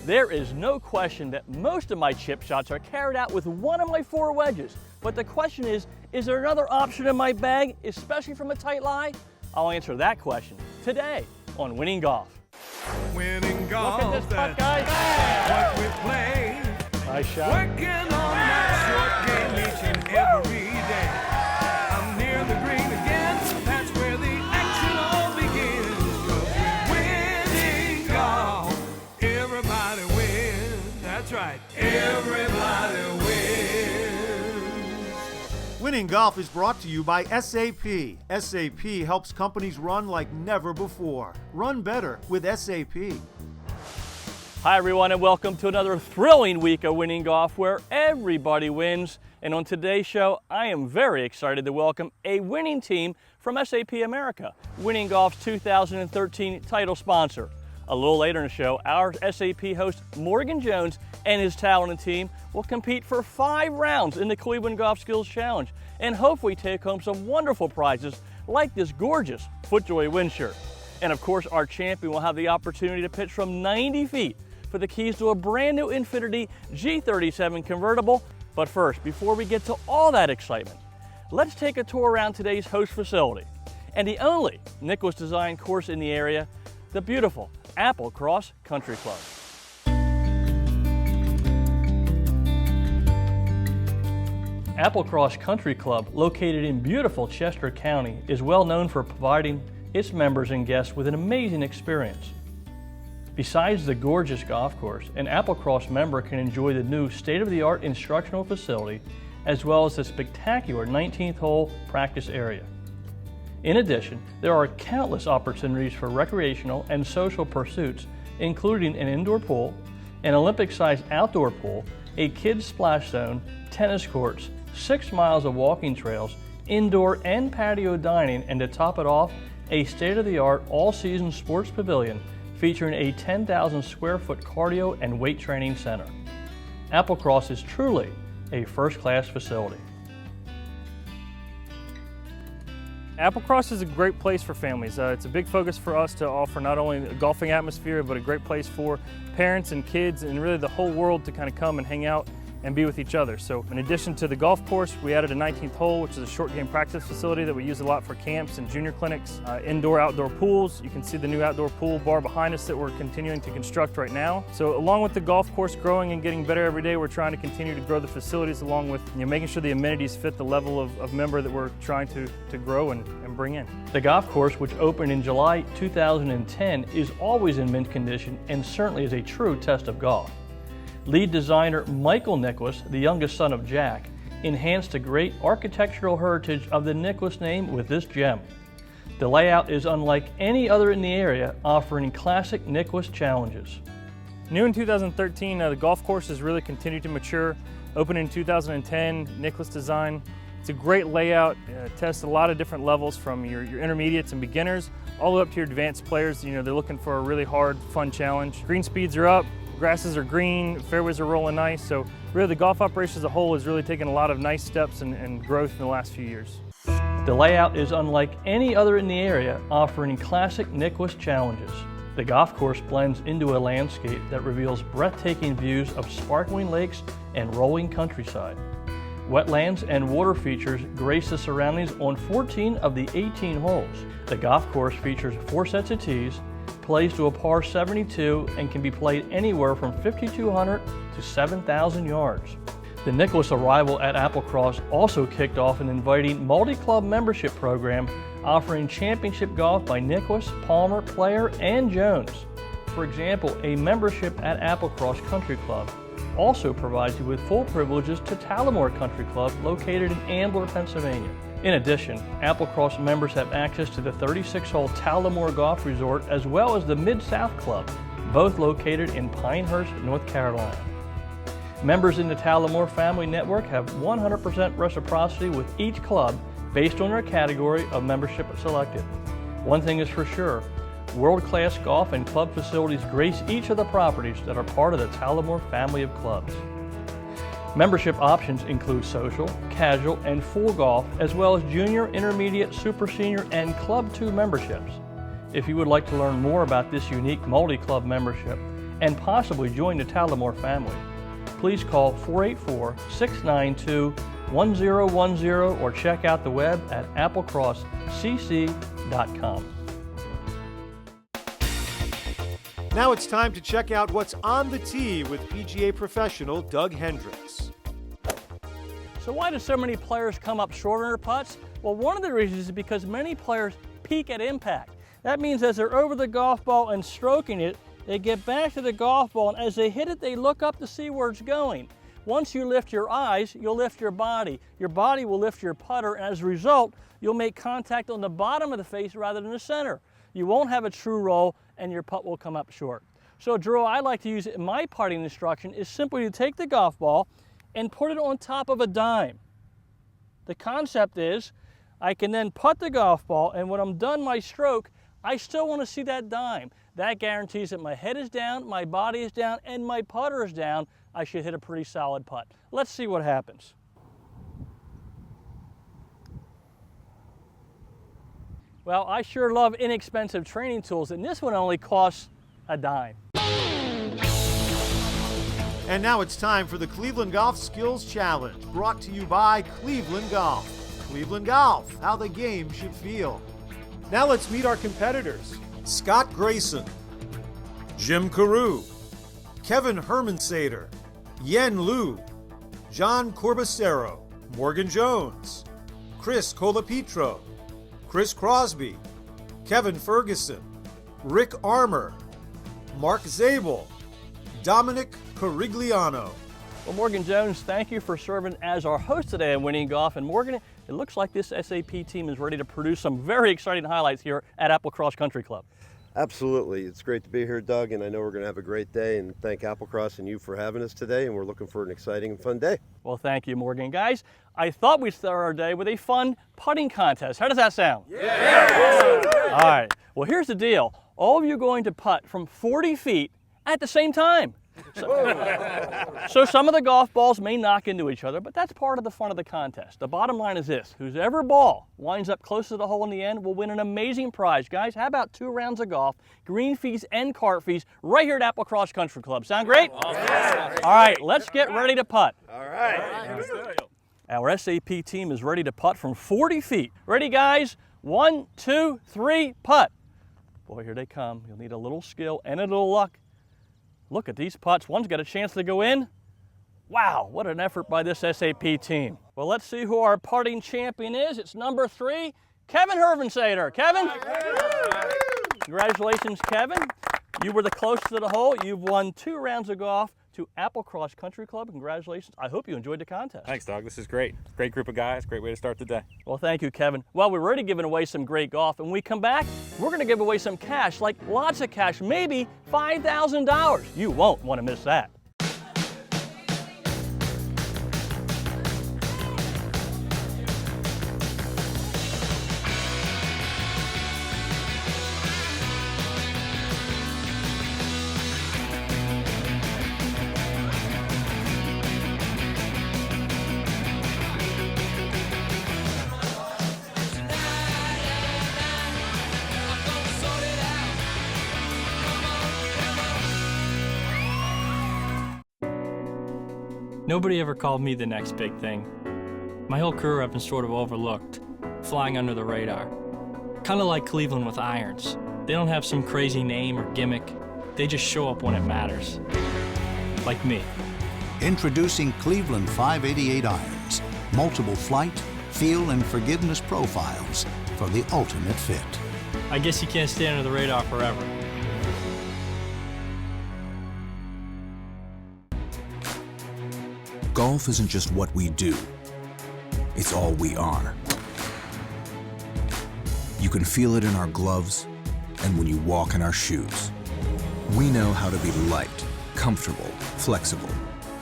There is no question that most of my chip shots are carried out with one of my 4 wedges. But the question is there another option in my bag, especially from a tight lie? I'll answer that question today on Winning Golf. Winning golf, Look at this putt, guys. what we play. Nice shot. Working on that short game each and every day. I'm near the green again, that's where the action all begins. 'Cause we're winning golf, everybody wins. That's right, everybody wins. Winning Golf is brought to you by SAP. SAP helps companies run like never before. Run better with SAP. Hi everyone, and welcome to another thrilling week of Winning Golf where everybody wins. And on today's show, I am very excited to welcome a winning team from SAP America, Winning Golf's 2013 title sponsor. A little later in the show, our SAP host Morgan Jones and his talented team will compete for 5 rounds in the Cleveland Golf Skills Challenge and hopefully take home some wonderful prizes like this gorgeous FootJoy wind shirt. And of course, our champion will have the opportunity to pitch from 90 feet for the keys to a brand new Infiniti G37 convertible. But first, before we get to all that excitement, let's take a tour around today's host facility and the only Nicklaus design course in the area, the beautiful Applecross Country Club. Applecross Country Club, located in beautiful Chester County, is well known for providing its members and guests with an amazing experience. Besides the gorgeous golf course, an Applecross member can enjoy the new state-of-the-art instructional facility as well as the spectacular 19th hole practice area. In addition, there are countless opportunities for recreational and social pursuits, including an indoor pool, an Olympic-sized outdoor pool, a kids' splash zone, tennis courts, 6 miles of walking trails, indoor and patio dining, and to top it off, a state-of-the-art all-season sports pavilion featuring a 10,000 square foot cardio and weight training center. Applecross is truly a first-class facility. Applecross is a great place for families. It's a big focus for us to offer not only a golfing atmosphere, but a great place for parents and kids and really the whole world to kind of come and hang out and be with each other. So in addition to the golf course, we added a 19th hole, which is a short game practice facility that we use a lot for camps and junior clinics, indoor outdoor pools. You can see the new outdoor pool bar behind us that we're continuing to construct right now. So along with the golf course growing and getting better every day, we're trying to continue to grow the facilities along with making sure the amenities fit the level of member that we're trying to grow and bring in. The golf course, which opened in July 2010, is always in mint condition and certainly is a true test of golf. Lead designer Michael Nicklaus, the youngest son of Jack, enhanced the great architectural heritage of the Nicklaus name with this gem. The layout is unlike any other in the area, offering classic Nicklaus challenges. New in 2013, the golf course has really continued to mature. Opened in 2010, Nicklaus design. It's a great layout, tests a lot of different levels from your intermediates and beginners all the way up to your advanced players. They're looking for a really hard, fun challenge. Green speeds are up, grasses are green, fairways are rolling nice. So really the golf operation as a whole has really taken a lot of nice steps and growth in the last few years. The layout is unlike any other in the area, offering classic Nicklaus challenges. The golf course blends into a landscape that reveals breathtaking views of sparkling lakes and rolling countryside. Wetlands and water features grace the surroundings on 14 of the 18 holes. The golf course features 4 sets of tees, plays to a par 72, and can be played anywhere from 5,200 to 7,000 yards. The Nicklaus arrival at Applecross also kicked off an inviting multi-club membership program offering championship golf by Nicklaus, Palmer, Player, and Jones. For example, a membership at Applecross Country Club also provides you with full privileges to Tallamore Country Club, located in Ambler, Pennsylvania. In addition, Applecross members have access to the 36-hole Tallamore Golf Resort as well as the Mid-South Club, both located in Pinehurst, North Carolina. Members in the Tallamore Family Network have 100% reciprocity with each club based on their category of membership selected. One thing is for sure, world-class golf and club facilities grace each of the properties that are part of the Tallamore family of clubs. Membership options include social, casual, and full golf, as well as junior, intermediate, super senior, and Club 2 memberships. If you would like to learn more about this unique multi-club membership and possibly join the Talamore family. Please call 484-692-1010 or check out the web at applecrosscc.com. Now it's time to check out what's on the tee with PGA professional Doug Hendricks. So why do so many players come up short on their putts? Well, one of the reasons is because many players peak at impact. That means as they're over the golf ball and stroking it, they get back to the golf ball, and as they hit it, they look up to see where it's going. Once you lift your eyes, you'll lift your body. Your body will lift your putter, and as a result, you'll make contact on the bottom of the face rather than the center. You won't have a true roll, and your putt will come up short. So a drill I like to use in my putting instruction is simply to take the golf ball and put it on top of a dime. The concept is I can then putt the golf ball, and when I'm done my stroke, I still want to see that dime. That guarantees that my head is down, my body is down, and my putter is down. I should hit a pretty solid putt. Let's see what happens. Well, I sure love inexpensive training tools, and this one only costs a dime. And now it's time for the Cleveland Golf Skills Challenge, brought to you by Cleveland Golf. Cleveland Golf, how the game should feel. Now let's meet our competitors. Scott Grayson, Jim Carew, Kevin Hermansader, Yen Liu, John Corbacero, Morgan Jones, Chris Colapetro, Chris Crosby, Kevin Ferguson, Rick Armour, Mark Zabel, Dominic Corigliano. Well, Morgan Jones, thank you for serving as our host today on Winning Golf. And Morgan, it looks like this SAP team is ready to produce some very exciting highlights here at Applecross Country Club. Absolutely. It's great to be here, Doug, and I know we're going to have a great day, and thank Applecross and you for having us today, and we're looking for an exciting and fun day. Well, thank you, Morgan. Guys, I thought we'd start our day with a fun putting contest. How does that sound? Yeah! All right. Well, here's the deal. All of you are going to putt from 40 feet at the same time. So some of the golf balls may knock into each other, but that's part of the fun of the contest. The bottom line is this: whoever ball winds up close to the hole in the end will win an amazing prize. Guys, how about 2 rounds of golf, green fees and cart fees, right here at Applecross Country Club? Sound great? Yeah. All right, let's get ready to putt. All right. Our SAP team is ready to putt from 40 feet. Ready, guys? 1, 2, 3, putt. Boy, here they come. You'll need a little skill and a little luck. Look at these putts. One's got a chance to go in. Wow, what an effort by this SAP team. Well, let's see who our putting champion is. It's number 3, Kevin Hermansader. Kevin? Congratulations, Kevin. You were the closest to the hole. You've won 2 rounds of golf to Applecross Country Club. Congratulations. I hope you enjoyed the contest. Thanks, Doug. This is great. Great group of guys. Great way to start the day. Well, thank you, Kevin. Well, we're already giving away some great golf, and when we come back, we're going to give away some cash, like lots of cash, maybe $5,000. You won't want to miss that. Nobody ever called me the next big thing. My whole career I've been sort of overlooked, flying under the radar. Kind of like Cleveland with irons. They don't have some crazy name or gimmick. They just show up when it matters. Like me. Introducing Cleveland 588 irons. Multiple flight, feel, and forgiveness profiles for the ultimate fit. I guess you can't stay under the radar forever. Golf isn't just what we do. It's all we are. You can feel it in our gloves and when you walk in our shoes. We know how to be light, comfortable, flexible,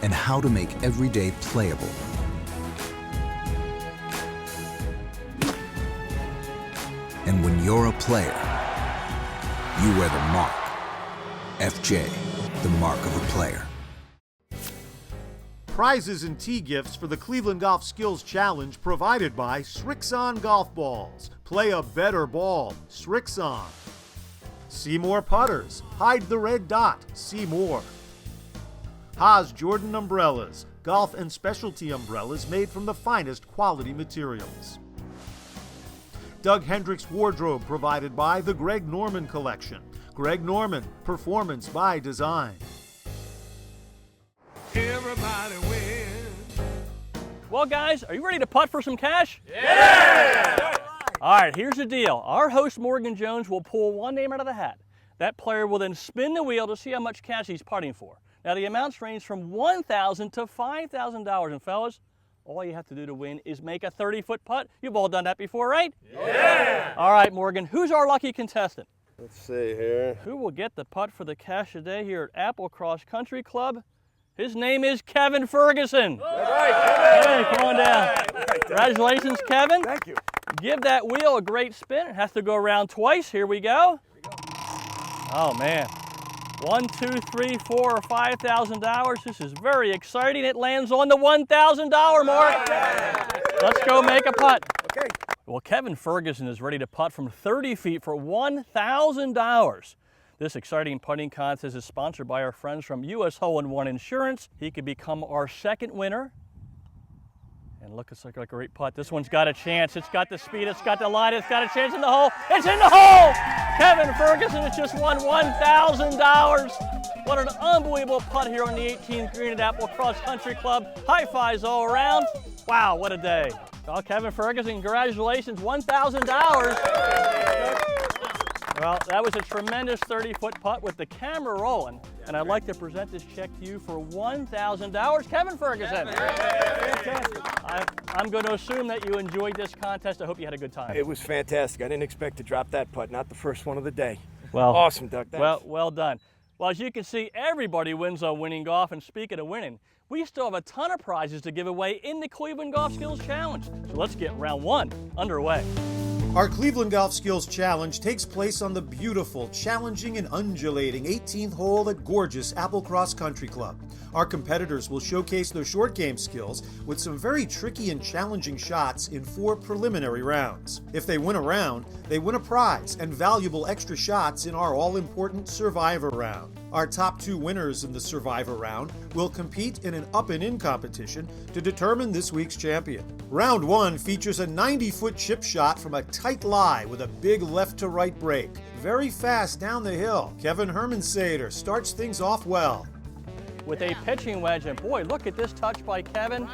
and how to make every day playable. And when you're a player, you wear the mark. FJ, the mark of a player. Prizes and tee gifts for the Cleveland Golf Skills Challenge provided by Srixon Golf Balls. Play a better ball. Srixon. See more putters. Hide the red dot. See more. Haas Jordan Umbrellas, golf and specialty umbrellas made from the finest quality materials. Doug Hendricks wardrobe provided by the Greg Norman Collection. Greg Norman, performance by design. Everybody wins. Well, guys, are you ready to putt for some cash? Yeah! All right, here's the deal. Our host, Morgan Jones, will pull one name out of the hat. That player will then spin the wheel to see how much cash he's putting for. Now, the amounts range from $1,000 to $5,000. And fellas, all you have to do to win is make a 30-foot putt. You've all done that before, right? Yeah! All right, Morgan, who's our lucky contestant? Let's see here. Who will get the putt for the cash today here at Applecross Country Club? His name is Kevin Ferguson. All right, Kevin. Hey, come on down. Congratulations, Kevin. Thank you. Give that wheel a great spin. It has to go around twice. Here we go. Oh, man. $1, $2, $3, $4, or $5,000. This is very exciting. It lands on the $1,000 mark. Let's go make a putt. Okay. Well, Kevin Ferguson is ready to putt from 30 feet for $1,000. This exciting putting contest is sponsored by our friends from US Hole-in-One Insurance. He could become our second winner. And look, it's like a great putt. This one's got a chance. It's got the speed, it's got the line, it's got a chance in the hole. It's in the hole! Kevin Ferguson has just won $1,000. What an unbelievable putt here on the 18th green at Applecross Country Club. High fives all around. Wow, what a day. Well, Kevin Ferguson, congratulations, $1,000. Well, that was a tremendous 30-foot putt with the camera rolling. And I'd like to present this check to you for $1,000. Kevin Ferguson. Fantastic. I'm going to assume that you enjoyed this contest. I hope you had a good time. It was fantastic. I didn't expect to drop that putt, not the first one of the day. Well, awesome, Doug. Thanks. Well done. Well, as you can see, everybody wins on Winning Golf. And speaking of winning, we still have a ton of prizes to give away in the Cleveland Golf Skills Challenge. So let's get round one underway. Our Cleveland Golf Skills Challenge takes place on the beautiful, challenging, and undulating 18th hole at gorgeous Applecross Country Club. Our competitors will showcase their short game skills with some very tricky and challenging shots in 4 preliminary rounds. If they win a round, they win a prize and valuable extra shots in our all-important Survivor round. Our top 2 winners in the Survivor round will compete in an up-and-in competition to determine this week's champion. Round 1 features a 90-foot chip shot from a tight lie with a big left-to-right break. Very fast down the hill. Kevin Hermansader starts things off well. With a pitching wedge, and boy, look at this touch by Kevin.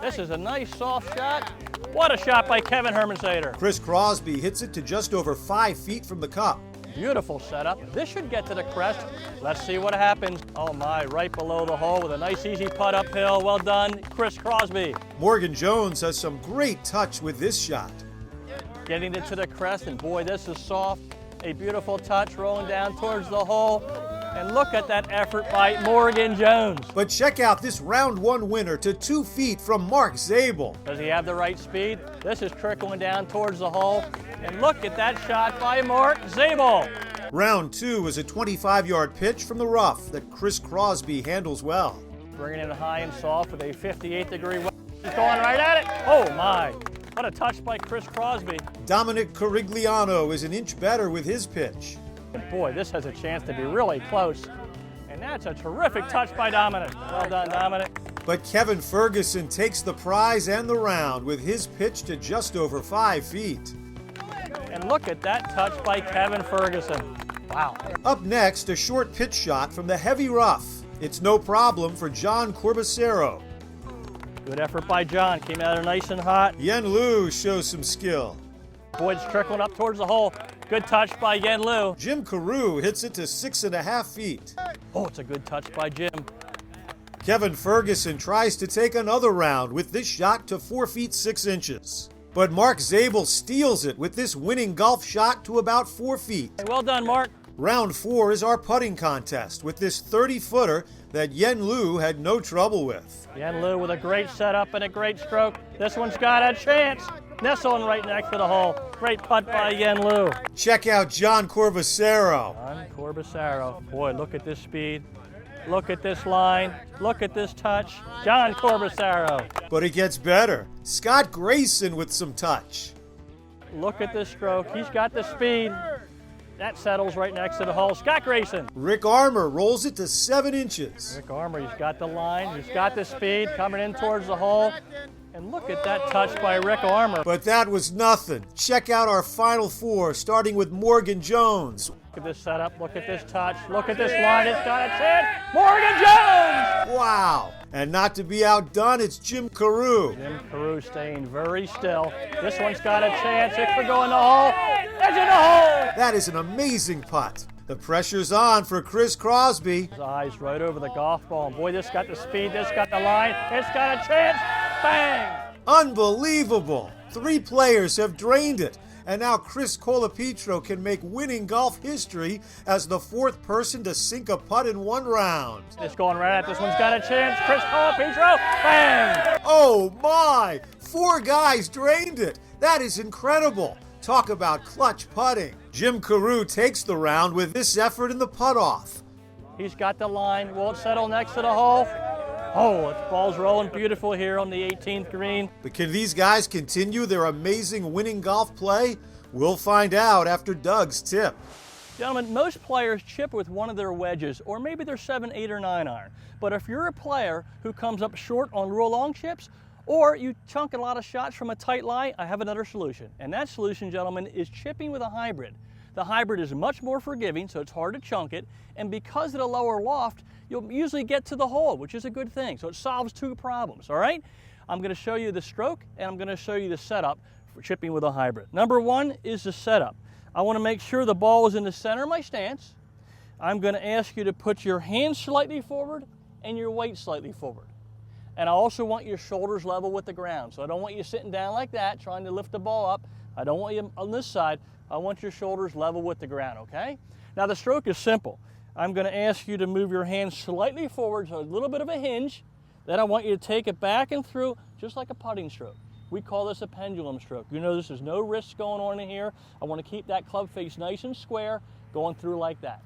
This is a nice soft shot. What a shot by Kevin Hermansader. Chris Crosby hits it to just over 5 feet from the cup. Beautiful setup. This should get to the crest. Let's see what happens. Oh my, right below the hole with a nice easy putt uphill. Well done, Chris Crosby. Morgan Jones has some great touch with this shot. Getting it to the crest, and boy, this is soft. A beautiful touch rolling down towards the hole. And look at that effort by Morgan Jones. But check out this round 1 winner to 2 feet from Mark Zabel. Does he have the right speed? This is trickling down towards the hole. And look at that shot by Mark Zabel. Round 2 is a 25-yard pitch from the rough that Chris Crosby handles well. Bringing it high and soft with a 58-degree wind. He's going right at it. Oh my, what a touch by Chris Crosby. Dominic Carigliano is an inch better with his pitch. And boy, this has a chance to be really close. And that's a terrific touch by Dominic. Well done, Dominic. But Kevin Ferguson takes the prize and the round with his pitch to just over 5 feet. And look at that touch by Kevin Ferguson. Wow. Up next, a short pitch shot from the heavy rough. It's no problem for John Corbacero. Good effort by John. Came out of there nice and hot. Yen Liu shows some skill. Boy, it's trickling up towards the hole. Good touch by Yen Liu. Jim Carew hits it to 6.5 feet. Oh, it's a good touch by Jim. Kevin Ferguson tries to take another round with this shot to 4 feet 6 inches. But Mark Zabel steals it with this winning golf shot to about 4 feet. Hey, well done, Mark. Round 4 is our putting contest with this 30-footer that Yen Liu had no trouble with. Yen Liu with a great setup and a great stroke. This one's got a chance. Nestling right next to the hole. Great putt by Yen Liu. Check out John Corbacero. John Corbacero. Boy, look at this speed. Look at this line. Look at this touch. John Corbacero. But it gets better. Scott Grayson with some touch. Look at this stroke. He's got the speed. That settles right next to the hole. Scott Grayson. Rick Armour rolls it to 7 inches. Rick Armour, he's got the line, he's got the speed, coming in towards the hole. And look at that touch by Rick Armour. But that was nothing. Check out our final 4, starting with Morgan Jones. Look at this setup, look at this touch, look at this line, it's got a chance. Morgan Jones! Wow. And not to be outdone, it's Jim Carew. Jim Carew staying very still. This one's got a chance, it could go in the hole. Edge of the hole! That is an amazing putt. The pressure's on for Chris Crosby. His eyes right over the golf ball. And boy, this got the speed, this got the line, it's got a chance. Bang! Unbelievable. 3 players have drained it. And now Chris Colapetro can make winning golf history as the 4th person to sink a putt in 1 round. It's going right at this one's got a chance. Chris Colapetro, bang! Oh my! 4 guys drained it. That is incredible. Talk about clutch putting. Jim Carew takes the round with this effort in the putt-off. He's got the line. Will it settle next to the hole? Oh, the ball's rolling beautiful here on the 18th green. But can these guys continue their amazing winning golf play? We'll find out after Doug's tip. Gentlemen, most players chip with one of their wedges, or maybe their 7, 8, or 9 iron. But if you're a player who comes up short on real long chips, or you chunk a lot of shots from a tight lie, I have another solution. And that solution, gentlemen, is chipping with a hybrid. The hybrid is much more forgiving, so it's hard to chunk it. And because of the lower loft, you'll usually get to the hole, which is a good thing. So it solves 2 problems, all right? I'm gonna show you the stroke, and I'm gonna show you the setup for chipping with a hybrid. Number 1 is the setup. I wanna make sure the ball is in the center of my stance. I'm gonna ask you to put your hands slightly forward and your weight slightly forward. And I also want your shoulders level with the ground. So I don't want you sitting down like that, trying to lift the ball up. I don't want you on this side. I want your shoulders level with the ground, okay? Now the stroke is simple. I'm gonna ask you to move your hands slightly forward, so a little bit of a hinge. Then I want you to take it back and through, just like a putting stroke. We call this a pendulum stroke. You know there's no wrists going on in here. I wanna keep that club face nice and square, going through like that.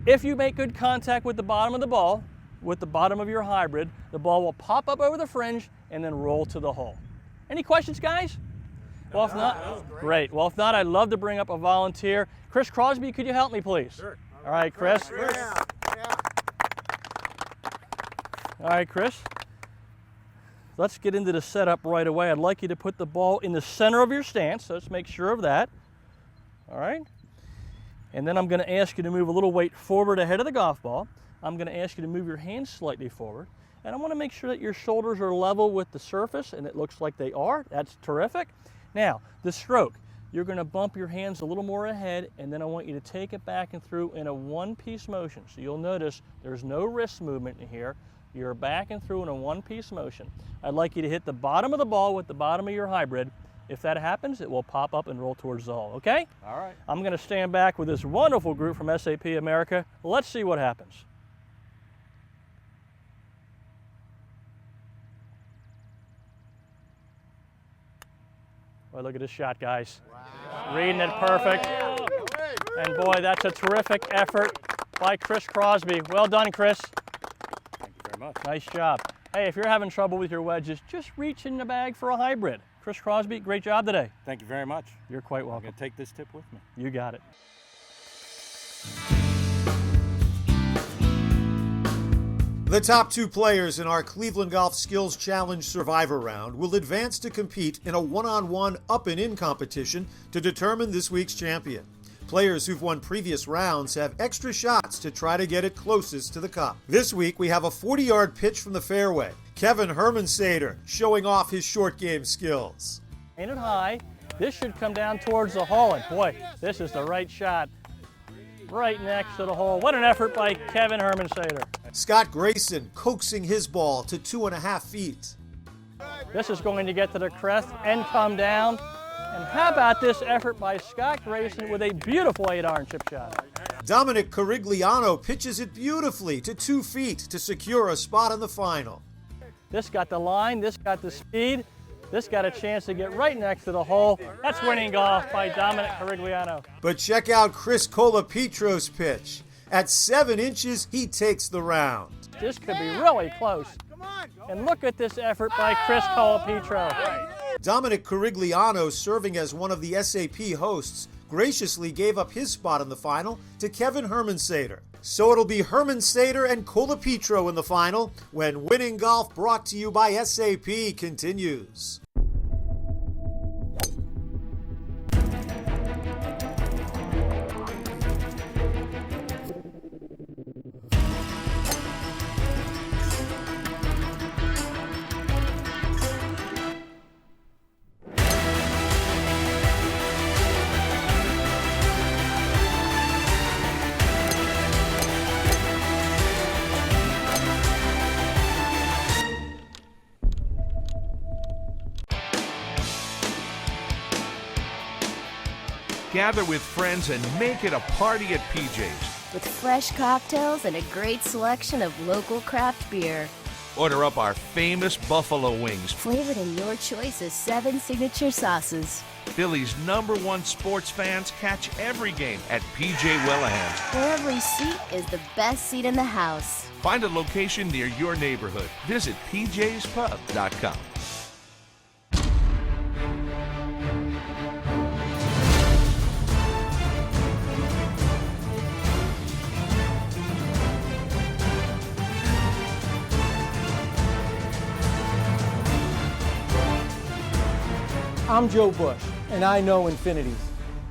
If you make good contact with the bottom of the ball, with the bottom of your hybrid, the ball will pop up over the fringe and then roll to the hole. Any questions, guys? Well, if not, great. Well, if not, I'd love to bring up a volunteer. Chris Crosby, could you help me, please? Sure. All right, Chris. All right, Chris. Let's get into the setup right away. I'd like you to put the ball in the center of your stance, so let's make sure of that. All right. And then I'm going to ask you to move a little weight forward ahead of the golf ball. I'm going to ask you to move your hands slightly forward. And I want to make sure that your shoulders are level with the surface, and it looks like they are. That's terrific. Now, the stroke. You're going to bump your hands a little more ahead, and then I want you to take it back and through in a one-piece motion. So you'll notice there's no wrist movement in here. You're back and through in a one-piece motion. I'd like you to hit the bottom of the ball with the bottom of your hybrid. If that happens, it will pop up and roll towards the hole, okay? All right. I'm going to stand back with this wonderful group from SAP America. Let's see what happens. Boy, look at this shot, guys. Wow. Reading it perfect. And boy, that's a terrific effort by Chris Crosby. Well done, Chris. Thank you very much. Nice job. Hey, if you're having trouble with your wedges, just reach in the bag for a hybrid. Chris Crosby, great job today. Thank you very much. You're quite welcome. I'm going to take this tip with me. You got it. The top 2 players in our Cleveland Golf Skills Challenge Survivor Round will advance to compete in a one-on-one up-and-in competition to determine this week's champion. Players who've won previous rounds have extra shots to try to get it closest to the cup. This week we have a 40-yard pitch from the fairway. Kevin Hermansader showing off his short game skills. Ain't it high? This should come down towards the hole, and boy, this is the right shot. Right next to the hole. What an effort by Kevin Hermansader. Scott Grayson coaxing his ball to 2.5 feet. This is going to get to the crest and come down. And how about this effort by Scott Grayson with a beautiful 8-iron chip shot. Dominic Carigliano pitches it beautifully to 2 feet to secure a spot in the final. This got the line, this got the speed, this got a chance to get right next to the hole. That's winning golf by Dominic Carigliano. But check out Chris Colapetro's pitch. At 7 inches, he takes the round. This could be really close. And look at this effort by Chris Colapetro. Dominic Carigliano, serving as one of the SAP hosts, graciously gave up his spot in the final to Kevin Hermansater. So it'll be Hermansater and Colapetro in the final when Winning Golf, brought to you by SAP, continues. Gather with friends and make it a party at PJ's. With fresh cocktails and a great selection of local craft beer. Order up our famous buffalo wings, Flavored in your choice of 7 signature sauces. Philly's #1 sports fans catch every game at PJ Welahan's. Where every seat is the best seat in the house. Find a location near your neighborhood. Visit pjspub.com. I'm Joe Bush, and I know Infinities.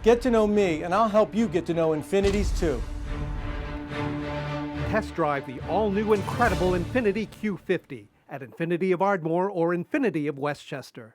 Get to know me, and I'll help you get to know Infinities too. Test drive the all-new incredible Infiniti Q50 at Infiniti of Ardmore or Infiniti of Westchester.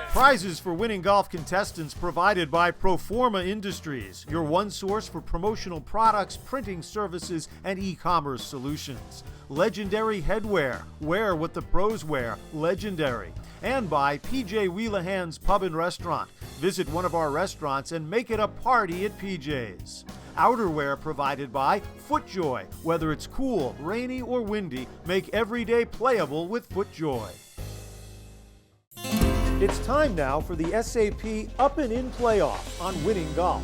Prizes for Winning Golf contestants provided by Proforma Industries, your one source for promotional products, printing services, and e-commerce solutions. Legendary Headwear, wear what the pros wear, legendary. And by PJ Whelahan's Pub and Restaurant. Visit one of our restaurants and make it a party at PJ's. Outerwear provided by FootJoy. Whether it's cool, rainy, or windy, make every day playable with FootJoy. It's time now for the SAP Up and In playoff on Winning Golf.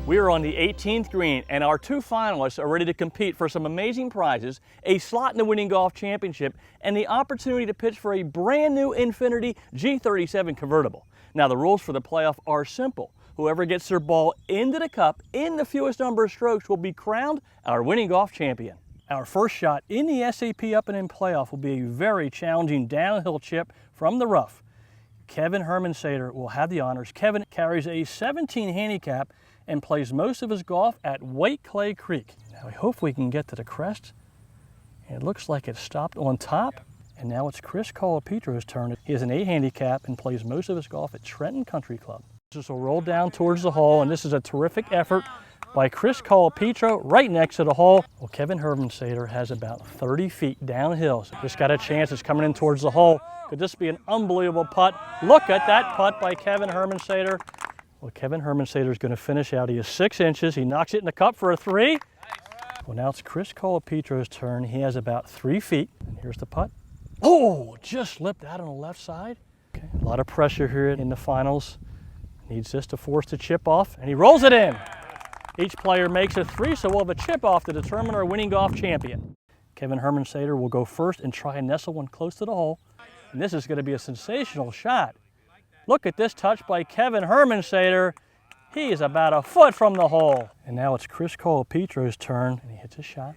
We are on the 18th green, and our 2 finalists are ready to compete for some amazing prizes, a slot in the Winning Golf Championship, and the opportunity to pitch for a brand new Infiniti G37 convertible. Now, the rules for the playoff are simple. Whoever gets their ball into the cup in the fewest number of strokes will be crowned our Winning Golf champion. Our first shot in the SAP Up and In playoff will be a very challenging downhill chip from the rough. Kevin Hermansater will have the honors. Kevin carries a 17 handicap and plays most of his golf at White Clay Creek. Now we hope we can get to the crest. It looks like it stopped on top, and now it's Chris Colapetro's turn. He has an 8 handicap and plays most of his golf at Trenton Country Club. This will roll down towards the hole, and this is a terrific effort by Chris Colapetro right next to the hole. Well, Kevin Hermansater has about 30 feet downhill. So just got a chance. It's coming in towards the hole. Could this be an unbelievable putt? Look at that putt by Kevin Hermansater. Well, Kevin Hermansater is going to finish out. He is 6 inches. He knocks it in the cup for a 3. Well, now it's Chris Colapetro's turn. He has about 3 feet. And here's the putt. Oh, just slipped out on the left side. Okay, a lot of pressure here in the finals. Needs this to force the chip off, and he rolls it in. Each player makes a 3, so we'll have a chip off to determine our Winning Golf champion. Kevin Hermansater will go first and try and nestle one close to the hole. And this is going to be a sensational shot. Look at this touch by Kevin Hermansater. He is about a foot from the hole. And now it's Chris Colapetro's turn, and he hits a shot.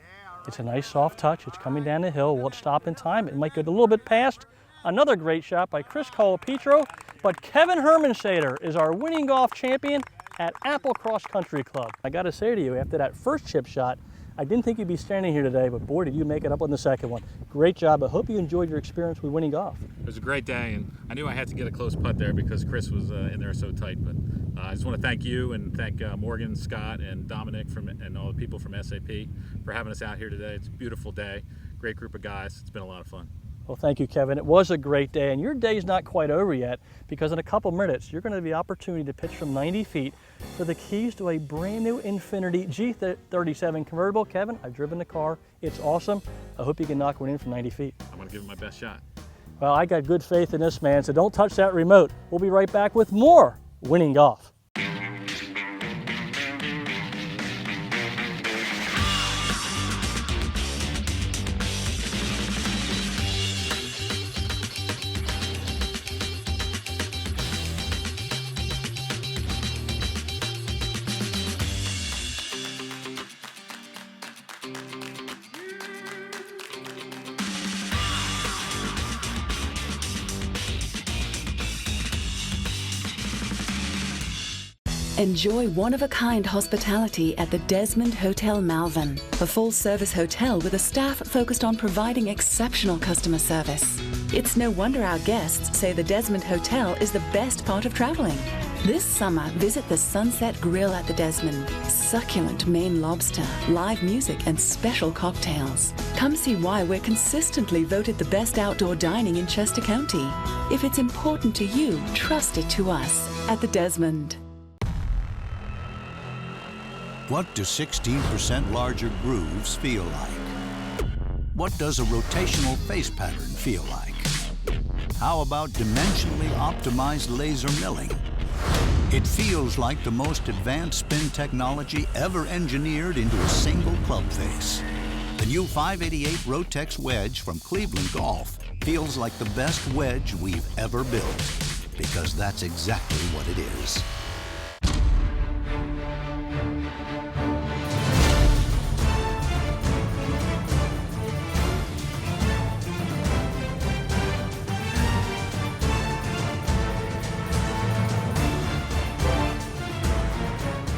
It's a nice soft touch. It's coming down the hill. Will it stop in time? It might go a little bit past. Another great shot by Chris Colapetro. But Kevin Hermansater is our Winning Golf champion at Applecross Country Club. I got to say to you, after that first chip shot, I didn't think you'd be standing here today, but boy, did you make it up on the second one. Great job. I hope you enjoyed your experience with Winning Golf. It was a great day, and I knew I had to get a close putt there because Chris was in there so tight. But I just want to thank you and thank Morgan, Scott, and Dominic and all the people from SAP for having us out here today. It's a beautiful day. Great group of guys. It's been a lot of fun. Well, thank you, Kevin. It was a great day, and your day's not quite over yet because in a couple minutes, you're going to have the opportunity to pitch from 90 feet for the keys to a brand new Infiniti G37 convertible. Kevin, I've driven the car. It's awesome. I hope you can knock one in from 90 feet. I'm going to give it my best shot. Well, I got good faith in this man, so don't touch that remote. We'll be right back with more Winning Golf. Enjoy one-of-a-kind hospitality at the Desmond Hotel Malvern, a full-service hotel with a staff focused on providing exceptional customer service. It's no wonder our guests say the Desmond Hotel is the best part of traveling. This summer, visit the Sunset Grill at the Desmond. Succulent Maine lobster, live music, and special cocktails. Come see why we're consistently voted the best outdoor dining in Chester County. If it's important to you, trust it to us at the Desmond. What do 16% larger grooves feel like? What does a rotational face pattern feel like? How about dimensionally optimized laser milling? It feels like the most advanced spin technology ever engineered into a single club face. The new 588 Rotex wedge from Cleveland Golf feels like the best wedge we've ever built, because that's exactly what it is.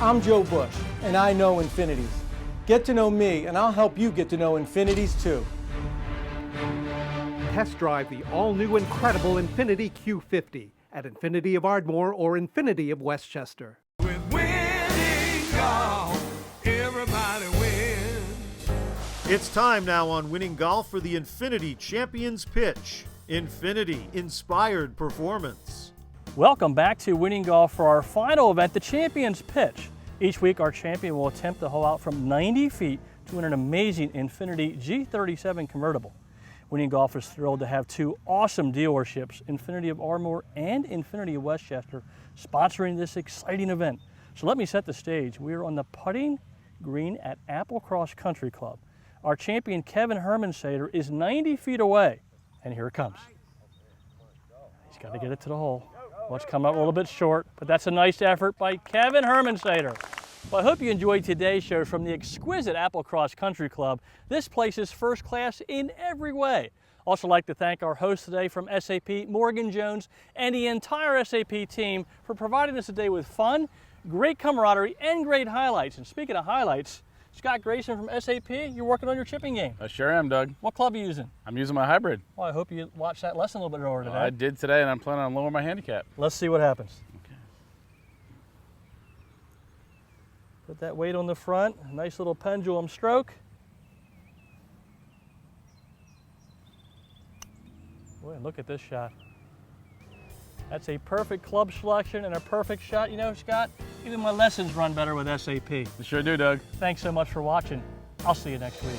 I'm Joe Bush, and I know Infinities. Get to know me, and I'll help you get to know Infinities too. Test drive the all-new incredible Infiniti Q50 at Infiniti of Ardmore or Infiniti of Westchester. With Winning Golf, everybody wins. It's time now on Winning Golf for the Infiniti Champions Pitch. Infiniti Inspired Performance. Welcome back to Winning Golf for our final event, the Champions Pitch. Each week, our champion will attempt to hole out from 90 feet to win an amazing Infiniti G37 convertible. Winning Golf is thrilled to have two awesome dealerships, Infiniti of Ardmore and Infiniti of Westchester, sponsoring this exciting event. So let me set the stage. We are on the putting green at Applecross Country Club. Our champion, Kevin Hermansader, is 90 feet away, and here it comes. He's got to get it to the hole. Well, it's come up a little bit short, but that's a nice effort by Kevin Hermansader. Well, I hope you enjoyed today's show from the exquisite Applecross Country Club. This place is first class in every way. Also like to thank our host today from SAP, Morgan Jones, and the entire SAP team for providing us today with fun, great camaraderie, and great highlights. And speaking of highlights, Scott Grayson from SAP, you're working on your chipping game. I sure am, Doug. What club are you using? I'm using my hybrid. Well, I hope you watched that lesson a little bit earlier today. I did today, and I'm planning on lowering my handicap. Let's see what happens. Okay. Put that weight on the front, nice little pendulum stroke. Boy, look at this shot. That's a perfect club selection and a perfect shot. You know, Scott, even my lessons run better with SAP. You sure do, Doug. Thanks so much for watching. I'll see you next week.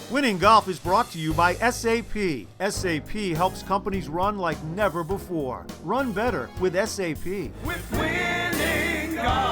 Winning Golf is brought to you by SAP. SAP helps companies run like never before. Run better with SAP. With Winning Golf.